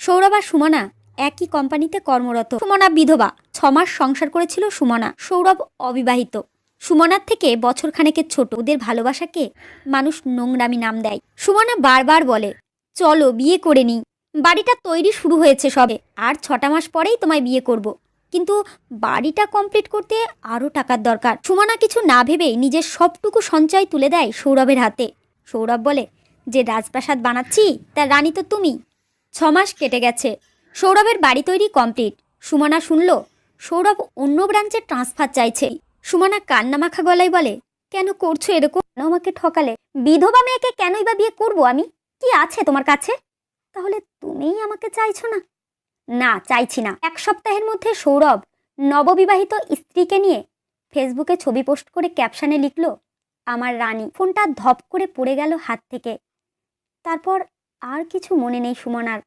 সৌরভ আর সুমনা একই কোম্পানিতে কর্মরত। সুমনা বিধবা, 6 মাস সংসার করেছিল সুমনা। সৌরভ অবিবাহিত, সুমনার থেকে বছর খানেকের ছোট। ওদের ভালোবাসাকে মানুষ নোংরামি নাম দেয়। সুমনা বারবার বলে, চলো বিয়ে করে নিই, বাড়িটা তৈরি শুরু হয়েছে সবে, আর 6টা মাস পরেই তোমায় বিয়ে করব। কিন্তু বাড়িটা কমপ্লিট করতে আরও টাকার দরকার। সুমনা কিছু না ভেবেই নিজের সবটুকু সঞ্চয় তুলে দেয় সৌরভের হাতে। সৌরভ বলে, যে রাজপ্রাসাদ বানাচ্ছি তার রানী তো তুমি। 6 মাস কেটে গেছে, সৌরভের বাড়ি তৈরি কমপ্লিট। সুমনা শুনল সৌরভ অন্য ব্রাঞ্চে ট্রান্সফার চাইছে। সুমনা কান্নামাখা গলায় বলে, কেন করছো এরকম? কেন আমাকে ঠকালে? বিধবা মেয়েকে কেনই বা বিয়ে করবো আমি? কি আছে তোমার কাছে? তাহলে তুমিই আমাকে চাইছো না? না, চাইছি না। 1 সপ্তাহের মধ্যে সৌরভ নববিবাহিত স্ত্রীকে নিয়ে ফেসবুকে ছবি পোস্ট করে ক্যাপশনে লিখল, আমার রানী। ফোনটা ধপ করে পড়ে গেল হাত থেকে। তারপর আর কিছু মনে নেই সুমনার।